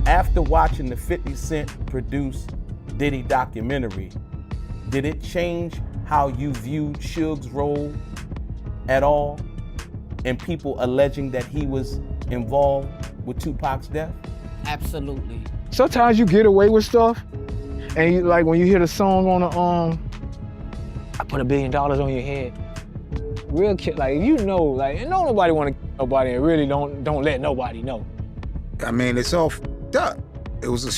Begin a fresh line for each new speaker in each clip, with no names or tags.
After watching the 50 Cent produced Diddy documentary, did it change how you viewed Suge's role at all? And people alleging that he was involved with Tupac's death?
Absolutely.
Sometimes you get away with stuff, and you, like when you hear the song on the I put $1 billion on your head. Real kid, like you know, like and don't nobody want to kill nobody, and really don't let nobody know.
I mean, it's all f***ed up. It was a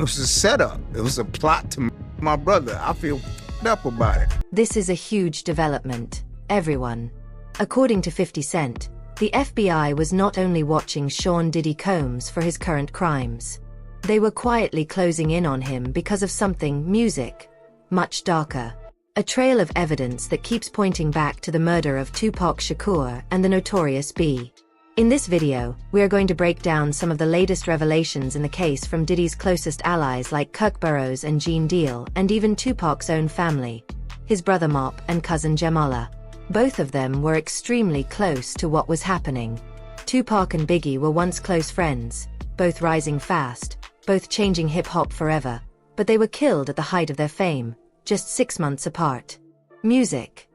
setup. It was a plot to my brother. I feel f***ed up about it.
This is a huge development. Everyone. According to 50 Cent, the FBI was not only watching Sean Diddy Combs for his current crimes. They were quietly closing in on him because of something, music, much darker. A trail of evidence that keeps pointing back to the murder of Tupac Shakur and the Notorious B. In this video, we are going to break down some of the latest revelations in the case from Diddy's closest allies like Kirk Burroughs and Gene Deal, and even Tupac's own family, his brother Mop and cousin Jamala. Both of them were extremely close to what was happening. Tupac and Biggie were once close friends, both rising fast, both changing hip-hop forever, but they were killed at the height of their fame, just 6 months apart. Music.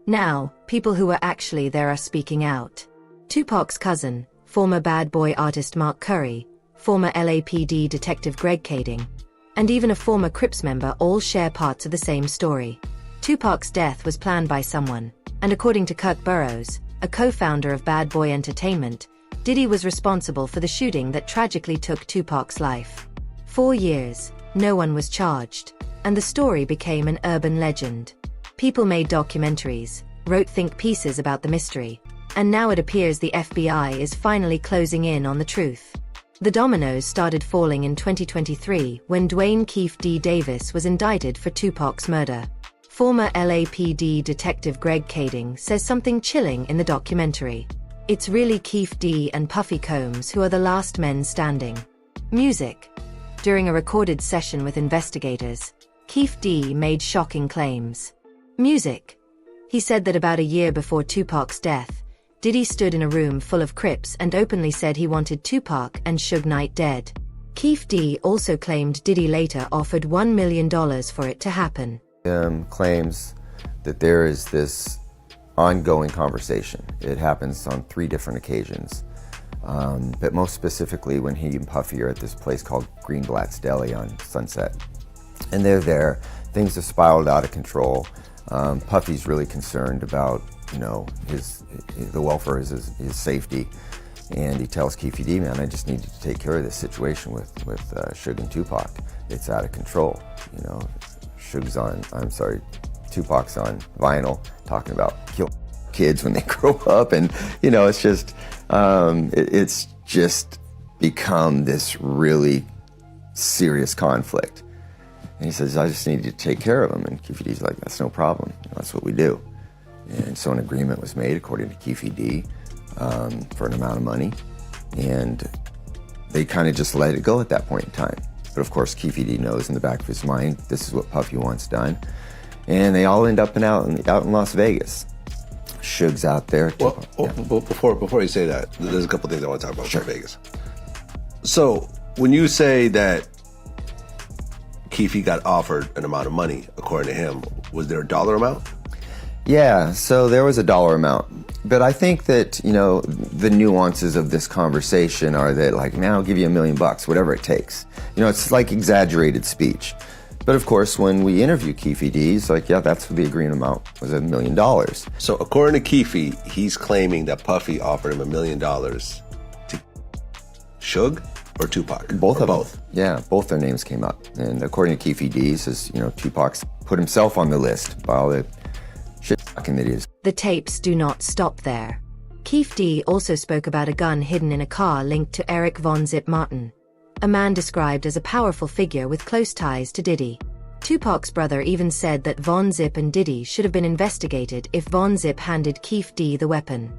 Now, people who were actually there are speaking out. Tupac's cousin, former Bad Boy artist Mark Curry, former LAPD detective Greg Kading, and even a former Crips member all share parts of the same story. Tupac's death was planned by someone, and according to Kirk Burroughs, a co-founder of Bad Boy Entertainment, Diddy was responsible for the shooting that tragically took Tupac's life. 4 years, no one was charged, and the story became an urban legend. People made documentaries, wrote think pieces about the mystery, and now it appears the FBI is finally closing in on the truth. The dominoes started falling in 2023 when Dwayne Keefe D. Davis was indicted for Tupac's murder. Former LAPD detective Greg Kading says something chilling in the documentary. It's really Keefe D. and Puffy Combs who are the last men standing. Music. During a recorded session with investigators, Keefe D. made shocking claims. Music. He said that about a year before Tupac's death, Diddy stood in a room full of Crips and openly said he wanted Tupac and Suge Knight dead. Keefe D. also claimed Diddy later offered $1 million for it to happen.
Claims that there is this ongoing conversation. It happens on 3 different occasions, but most specifically when he and Puffy are at this place called Greenblatt's Deli on Sunset. And they're there, things have spiraled out of control. Puffy's really concerned about, you know, the welfare of his safety. And he tells Keefe D, man, I just need you to take care of this situation with Suge and Tupac. It's out of control, you know. Tupac's on vinyl talking about kill kids when they grow up, and you know, it's just it's just become this really serious conflict. And he says, I just need you to take care of him, and Keefe D's like, that's no problem, you know, that's what we do. And so an agreement was made according to Keefe D for an amount of money, and they kind of just let it go at that point in time. But of course, Keefe D knows in the back of his mind, this is what Puffy wants done. And they all end up out in Las Vegas. Suge's out there.
Well, before you say that, there's a couple things I want to talk about about Vegas. So when you say that Keefe got offered an amount of money, according to him, was there a dollar amount?
Yeah, so there was a dollar amount. But I think that, you know, the nuances of this conversation are that, like, man, I'll give you $1 million, whatever it takes. You know, it's like exaggerated speech. But of course, when we interview Keefe D, he's like, yeah, that's what the agreement amount was, $1 million.
So according to Keefe, he's claiming that Puffy offered him $1 million to Suge or Tupac?
Both
or
of
both.
them. Yeah, both their names came up. And according to Keefe D, he says, you know, Tupac's put himself on the list by all the shit fucking that he is.
The tapes do not stop there. Keefe D also spoke about a gun hidden in a car linked to Eric Von Zip Martin, a man described as a powerful figure with close ties to Diddy. Tupac's brother even said that Von Zip and Diddy should have been investigated if Von Zip handed Keefe D the weapon.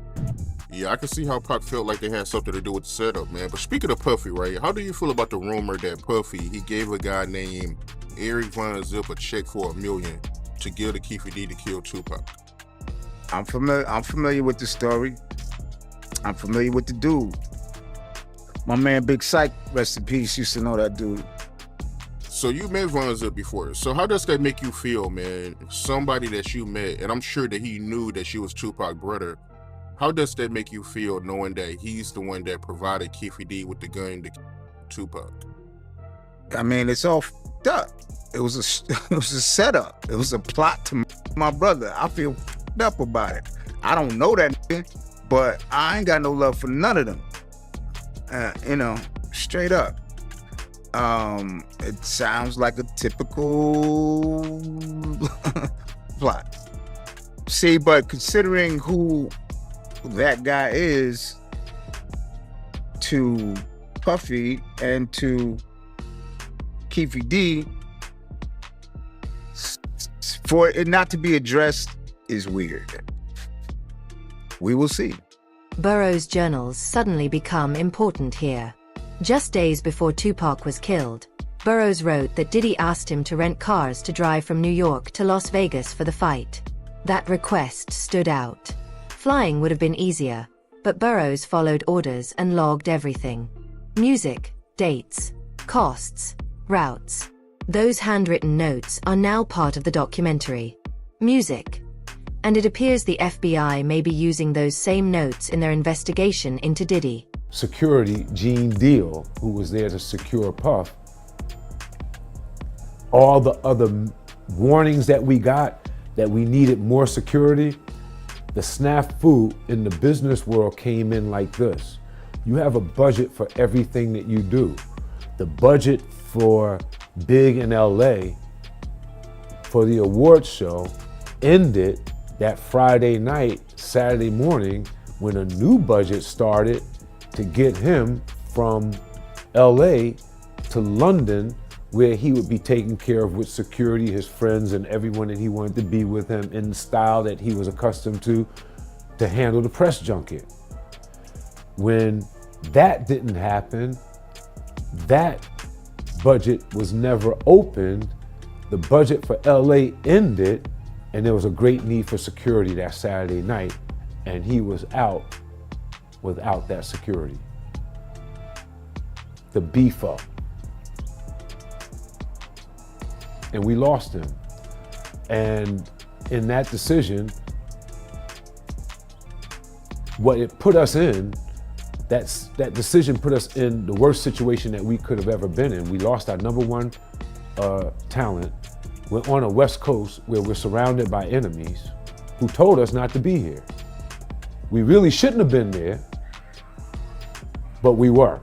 Yeah, I can see how Pac felt like they had something to do with the setup, man. But speaking of Puffy, right, how do you feel about the rumor that Puffy, he gave a guy named Eric Von Zip a check for $1 million to give to Keefe D to kill Tupac?
I'm familiar with the story. I'm familiar with the dude. My man Big Psych, rest in peace, used to know that dude.
So you met Von Zip before. So how does that make you feel, man? Somebody that you met, and I'm sure that he knew that she was Tupac's brother. How does that make you feel knowing that he's the one that provided Keefe D with the gun to Tupac?
I mean, it's all f***ed up. It was a setup. It was a plot to my brother. I feel f***ed up about it. I don't know that nigga, but I ain't got no love for none of them. You know, straight up. It sounds like a typical plot. See, but considering who that guy is to Puffy and to Keefe D, for it not to be addressed is weird. We will see.
Burroughs' journals suddenly become important here. Just days before Tupac was killed, Burroughs wrote that Diddy asked him to rent cars to drive from New York to Las Vegas for the fight. That request stood out. Flying would have been easier, but Burroughs followed orders and logged everything. Music, dates, costs, routes. Those handwritten notes are now part of the documentary. Music. And it appears the FBI may be using those same notes in their investigation into Diddy.
Security, Gene Deal, who was there to secure Puff, all the other warnings that we got that we needed more security, the snafu in the business world came in like this. You have a budget for everything that you do. The budget for Big in LA for the awards show ended that Friday night, Saturday morning, when a new budget started to get him from LA to London, where he would be taken care of with security, his friends and everyone that he wanted to be with him in the style that he was accustomed to handle the press junket. When that didn't happen, that budget was never opened, the budget for LA ended, and there was a great need for security that Saturday night, and he was out without that security. The beef up. And we lost him. And in that decision, what it put us in, that decision put us in the worst situation that we could have ever been in. We lost our number one talent. We're on a West Coast where we're surrounded by enemies who told us not to be here. We really shouldn't have been there, but we were.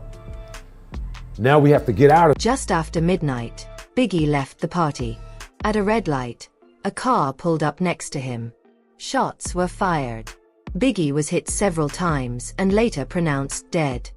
Now we have to get out of.
Just after midnight, Biggie left the party. At a red light, a car pulled up next to him. Shots were fired. Biggie was hit several times and later pronounced dead.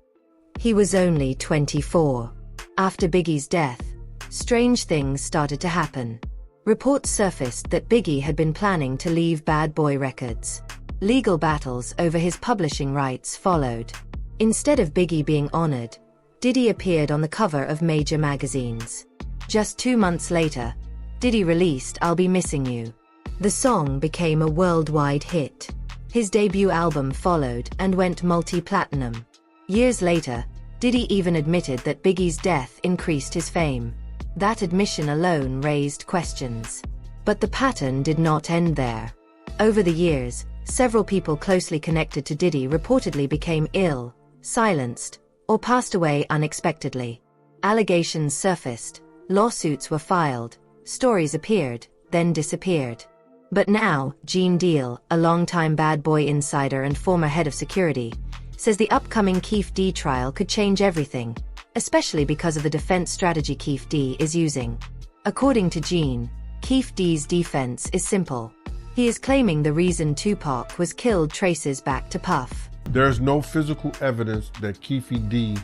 He was only 24. After Biggie's death, strange things started to happen. Reports surfaced that Biggie had been planning to leave Bad Boy Records. Legal battles over his publishing rights followed. Instead of Biggie being honored, Diddy appeared on the cover of major magazines. Just 2 months later, Diddy released I'll Be Missing You. The song became a worldwide hit. His debut album followed and went multi-platinum. Years later, Diddy even admitted that Biggie's death increased his fame. That admission alone raised questions. But the pattern did not end there. Over the years, several people closely connected to Diddy reportedly became ill, silenced, or passed away unexpectedly. Allegations surfaced, lawsuits were filed, stories appeared, then disappeared. But now, Gene Deal, a longtime Bad Boy insider and former head of security, says the upcoming Keefe D trial could change everything, especially because of the defense strategy Keefe D is using. According to Gene, Keefe D's defense is simple. He is claiming the reason Tupac was killed traces back to Puff.
There's no physical evidence that Keefe D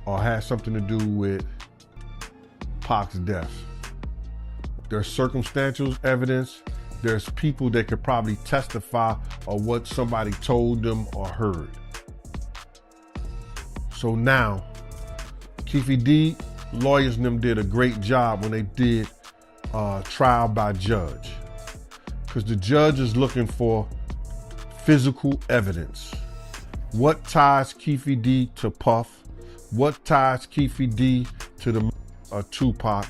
or has something to do with Pac's death. There's circumstantial evidence. There's people that could probably testify on what somebody told them or heard. So now, Keefe D, lawyers and them did a great job when they did trial by judge. Because the judge is looking for physical evidence. what ties Keefe D to Puff, what ties Keefe D to the Tupac,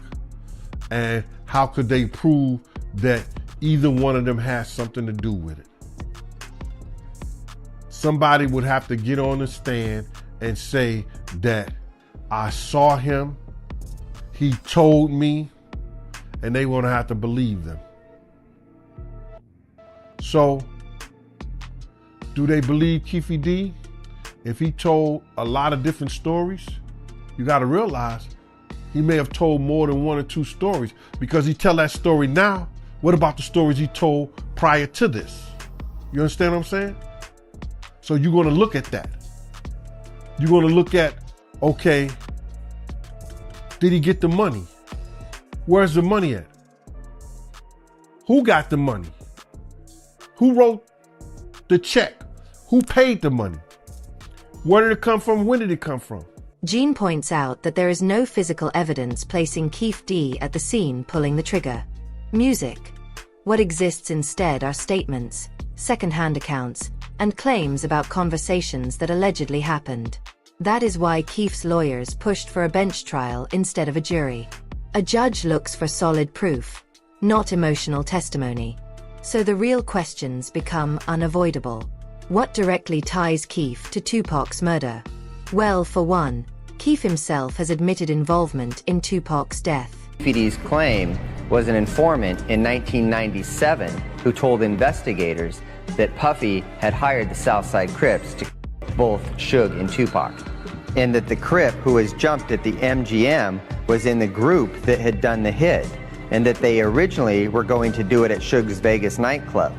and how could they prove that either one of them has something to do with it? Somebody would have to get on the stand and say that I saw him, he told me, and they want to have to believe them. So, do they believe Keefe D if he told a lot of different stories? You got to realize he may have told more than one or two stories, because he tell that story now. What about the stories he told prior to this? You understand what I'm saying? So you're going to look at that. You're going to look at, okay, did he get the money? Where's the money at? Who got the money? Who wrote the check? Who paid the money? Where did it come from? When did it come from?
Gene points out that there is no physical evidence placing Keefe D at the scene pulling the trigger. Music. What exists instead are statements, second-hand accounts, and claims about conversations that allegedly happened. That is why Keefe's lawyers pushed for a bench trial instead of a jury. A judge looks for solid proof, not emotional testimony. So the real questions become unavoidable. What directly ties Keefe to Tupac's murder? Well, for one, Keefe himself has admitted involvement in Tupac's death.
Keefe D's claim was an informant in 1997 who told investigators that Puffy had hired the Southside Crips to both Suge and Tupac, and that the Crip who was jumped at the MGM was in the group that had done the hit, and that they originally were going to do it at Suge's Vegas nightclub,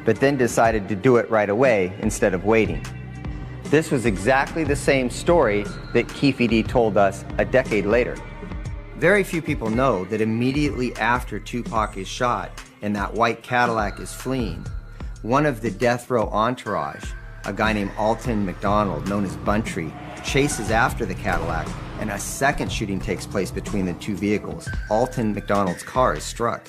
but then decided to do it right away instead of waiting. This was exactly the same story that Keefe D told us a decade later. Very few people know that immediately after Tupac is shot and that white Cadillac is fleeing, one of the death row entourage, a guy named Alton McDonald, known as Buntry, chases after the Cadillac, and a second shooting takes place between the two vehicles. Alton McDonald's car is struck.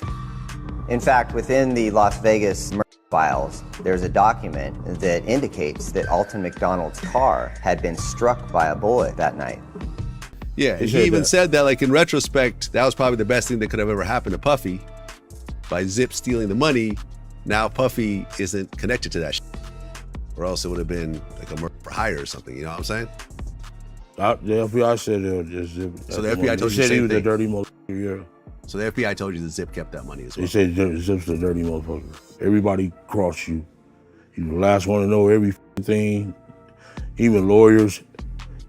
In fact, within the Las Vegas murder files, there's a document that indicates that Alton McDonald's car had been struck by a bullet that night.
Yeah, and he even said that, like, in retrospect, that was probably the best thing that could have ever happened to Puffy. By Zip stealing the money, now Puffy isn't connected to that shit. Or else it would have been like a murder for hire or something, you know what I'm saying?
The FBI said it was just Zip.
So the FBI told you the same
thing. They said he was
thing.
a dirty motherfucker, yeah.
So the FBI told you that Zip kept that money as well.
They said Zip's a dirty motherfucker. Everybody crossed you. You're the last one to know everything, even lawyers,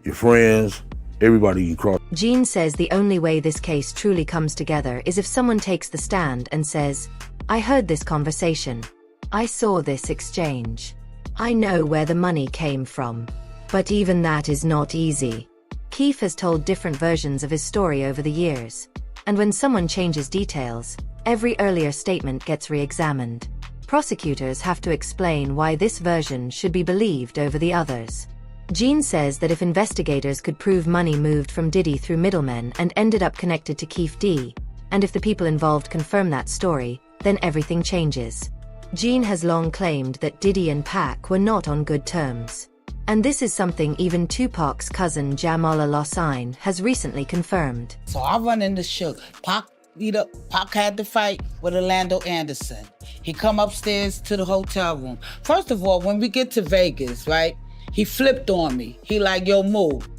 your friends, everybody you cross.
Gene says the only way this case truly comes together is if someone takes the stand and says, I heard this conversation. I saw this exchange. I know where the money came from. But even that is not easy. Keefe has told different versions of his story over the years. And when someone changes details, every earlier statement gets re-examined. Prosecutors have to explain why this version should be believed over the others. Gene says that if investigators could prove money moved from Diddy through middlemen and ended up connected to Keefe D, and if the people involved confirm that story, then everything changes. Gene has long claimed that Diddy and Pac were not on good terms. And this is something even Tupac's cousin Jamala Losine has recently confirmed.
So I run into Suge. Pac had the fight with Orlando Anderson. He come upstairs to the hotel room. First of all, when we get to Vegas, right, he flipped on me. He like, yo, move.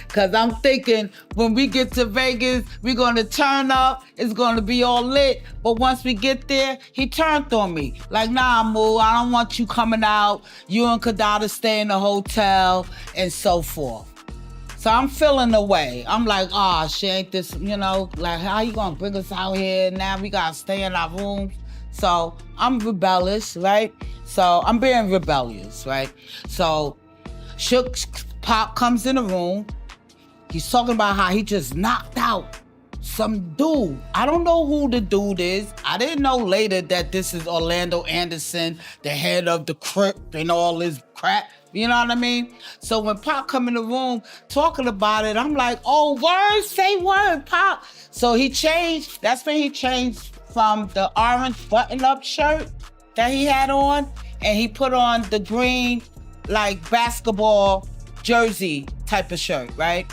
Cause I'm thinking when we get to Vegas, we're gonna turn up, it's gonna be all lit. But once we get there, he turned on me. Like, nah, Moo, I don't want you coming out. You and Kadada stay in the hotel and so forth. So I'm feeling the way. I'm like, oh, shit, ain't this, like, how you gonna bring us out here? Now we gotta stay in our rooms. So I'm rebellious, right? So I'm being rebellious, right? So Suge Pop comes in the room. He's talking about how he just knocked out some dude. I don't know who the dude is. I didn't know later that this is Orlando Anderson, the head of the Crip and all this crap. You know what I mean? So when Pop come in the room talking about it, I'm like, oh, word, say word, Pop. So he changed. That's when he changed from the orange button-up shirt that he had on, and he put on the green like basketball jersey type of shirt, right?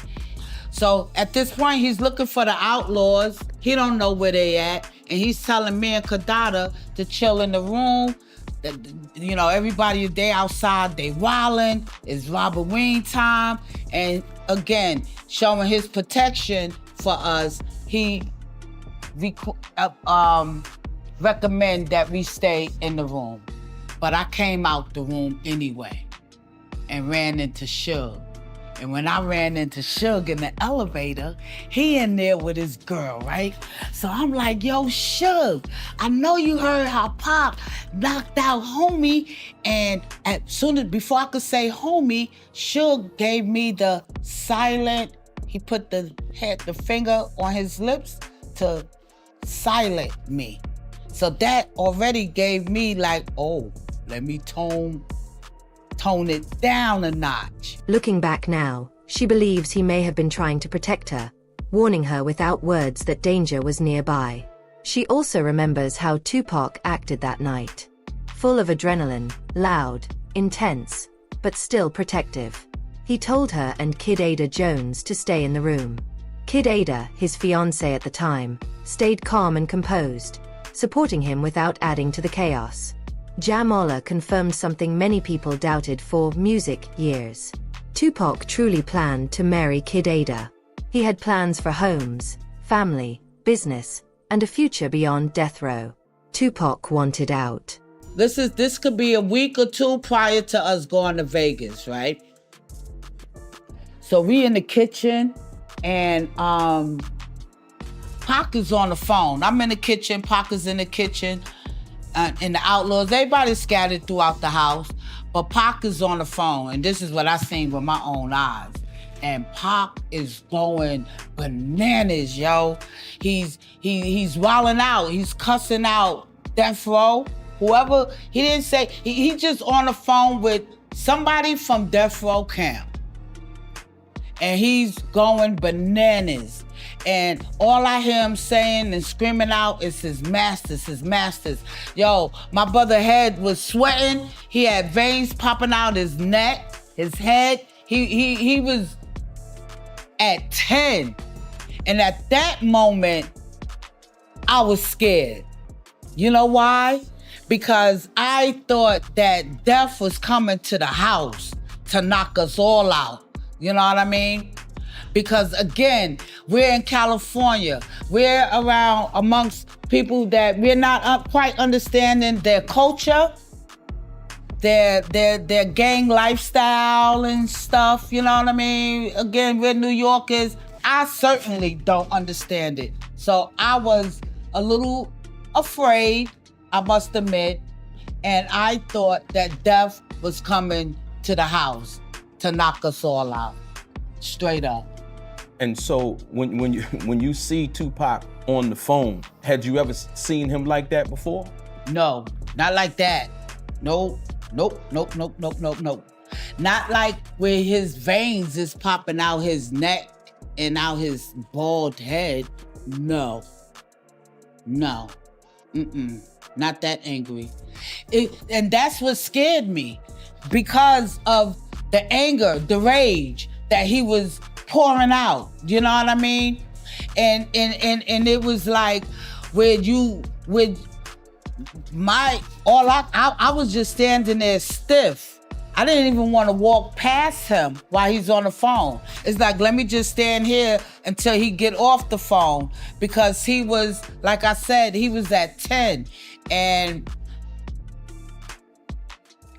So at this point, he's looking for the Outlaws. He don't know where they at. And he's telling me and Kadada to chill in the room. You know, everybody is there outside, they wilding. It's Robert Wayne time. And again, showing his protection for us, he recommend that we stay in the room. But I came out the room anyway and ran into Suge. And when I ran into Suge in the elevator, he in there with his girl, right? So I'm like, yo, Suge, I know you heard how Pop knocked out homie. And before I could say homie, Suge gave me the silent, he put the finger on his lips to silent me. So that already gave me like, oh, let me tone it down a notch.
Looking back now, she believes he may have been trying to protect her, warning her without words that danger was nearby. She also remembers how Tupac acted that night. Full of adrenaline, loud, intense, but still protective. He told her and Kid Ada Jones to stay in the room. Kid Ada, his fiancée at the time, stayed calm and composed, supporting him without adding to the chaos. Jam Allah confirmed something many people doubted for music years. Tupac truly planned to marry Kid Ada. He had plans for homes, family, business, and a future beyond death row. Tupac wanted out.
This could be a week or two prior to us going to Vegas, right? So we in the kitchen and Pac is on the phone. I'm in the kitchen, Pac is in the kitchen. And the Outlaws, everybody scattered throughout the house, but Pac is on the phone, and this is what I seen with my own eyes. And Pac is going bananas, yo. He's wilding out. He's cussing out Death Row. Whoever, he didn't say, he just on the phone with somebody from Death Row camp. And he's going bananas. And all I hear him saying and screaming out is his masters, his masters. Yo, my brother head was sweating. He had veins popping out his neck, his head. He was at 10. And at that moment, I was scared. You know why? Because I thought that death was coming to the house to knock us all out. You know what I mean? Because again, we're in California. We're around amongst people that we're not quite understanding their culture, their gang lifestyle and stuff, you know what I mean? Again, we're New Yorkers. I certainly don't understand it. So I was a little afraid, I must admit, and I thought that death was coming to the house to knock us all out, straight up.
And so when you see Tupac on the phone, had you ever seen him like that before?
No, not like that. Nope. Not like where his veins is popping out his neck and out his bald head. No. Not that angry. And that's what scared me, because of the anger, the rage that he was pouring out, you know what I mean? And it was like I was just standing there stiff. I didn't even want to walk past him while he's on the phone. It's like, let me just stand here until he get off the phone, because he was, like I said, he was at 10 and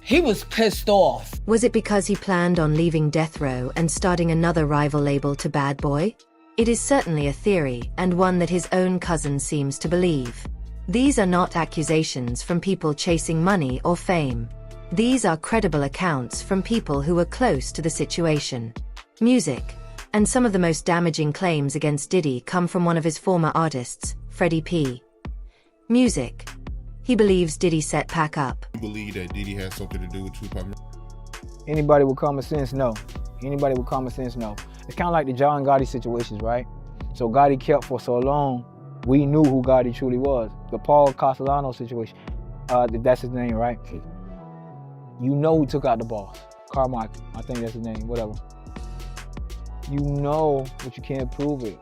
he was pissed off.
Was it because he planned on leaving Death Row and starting another rival label to Bad Boy? It is certainly a theory, and one that his own cousin seems to believe. These are not accusations from people chasing money or fame. These are credible accounts from people who were close to the situation. Music. And some of the most damaging claims against Diddy come from one of his former artists, Freddie P. Music. He believes Diddy set Pac up.
You believe that Diddy had something to do with Tupac?
Anybody with common sense, no. Anybody with common sense, no. It's kind of like the John Gotti situations, right? So Gotti kept for so long, we knew who Gotti truly was. The Paul Castellano situation, that's his name, right? You know who took out the boss. Carmichael, I think that's his name, whatever. You know, but you can't prove it.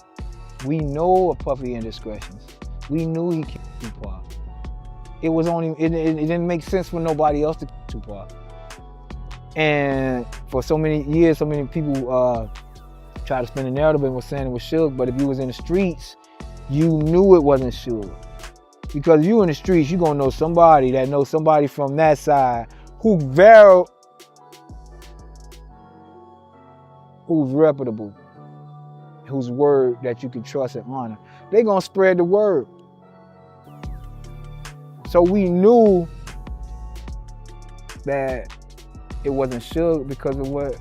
We know of Puffy indiscretions. We knew he killed Tupac. It was only, it didn't make sense for nobody else to kill Tupac. And for so many years, so many people tried to spin the narrative and was saying it was Suge, but if you was in the streets, you knew it wasn't Suge. Because you in the streets, you gonna know somebody that knows somebody from that side who's reputable, whose word that you can trust and honor. They gonna spread the word. So we knew that it wasn't Suge because of what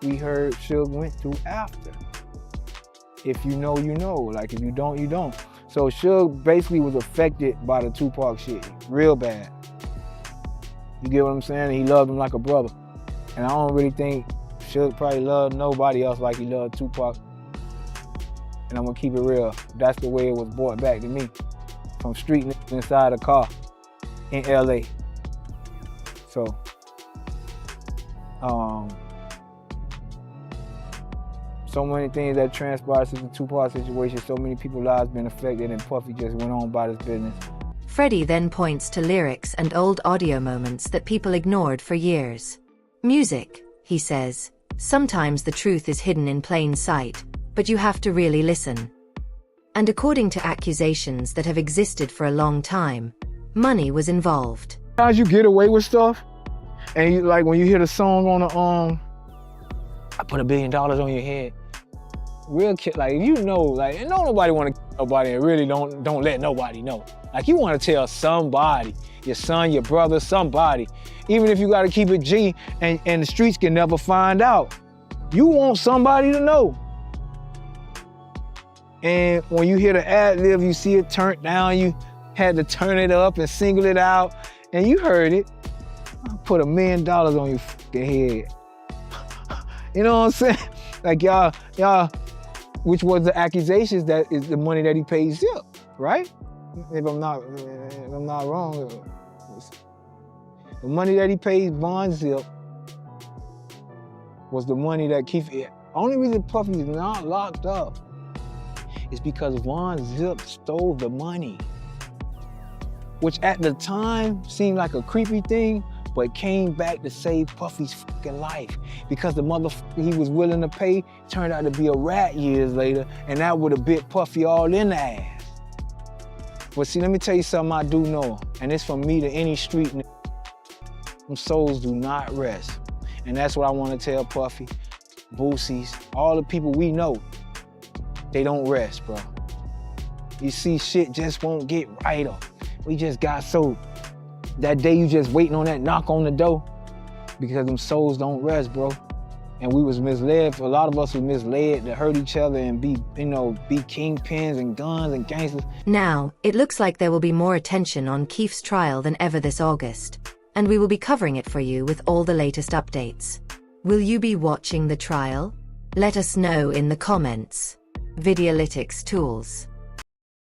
we heard Suge went through after. If you know, you know. Like if you don't, you don't. So Suge basically was affected by the Tupac shit, real bad. You get what I'm saying? He loved him like a brother. And I don't really think Suge probably loved nobody else like he loved Tupac. And I'm gonna keep it real. That's the way it was brought back to me. From street niggas inside a car in LA. So, so many things that transpired since the Tupac situation, so many people's lives been affected, and Puffy just went on about his business.
Freddie then points to lyrics and old audio moments that people ignored for years. Music, he says, sometimes the truth is hidden in plain sight, but you have to really listen. And according to accusations that have existed for a long time, money was involved.
Sometimes you get away with stuff, and you, like when you hear the song on the I put $1 billion on your head. Real kid, like you know, like and don't nobody want to kill nobody, and really don't let nobody know. Like you want to tell somebody, your son, your brother, somebody, even if you got to keep it G, and the streets can never find out. You want somebody to know. And when you hear the ad lib, you see it turned down, you had to turn it up and single it out, and you heard it. I put $1 million on your fucking head. You know what I'm saying? Like y'all, which was the accusations that is the money that he paid Zip, right? If I'm not wrong, the money that he paid Von Zip was the money that Keith. Only reason Puffy is not locked up is because Von Zip stole the money, which at the time seemed like a creepy thing, but came back to save Puffy's fucking life because the motherfucker he was willing to pay turned out to be a rat years later, and that would have bit Puffy all in the ass. But see, let me tell you something I do know, and it's from me to any street nigga. Them souls do not rest. And that's what I want to tell Puffy, Boosies, all the people we know, they don't rest, bro. You see, shit just won't get right up. We just got so, that day you just waiting on that knock on the door because them souls don't rest, bro. And we was misled, a lot of us was misled to hurt each other and be, be kingpins and guns and gangsters.
Now, it looks like there will be more attention on Keef's trial than ever this August, and we will be covering it for you with all the latest updates. Will you be watching the trial? Let us know in the comments. Videolytics Tools.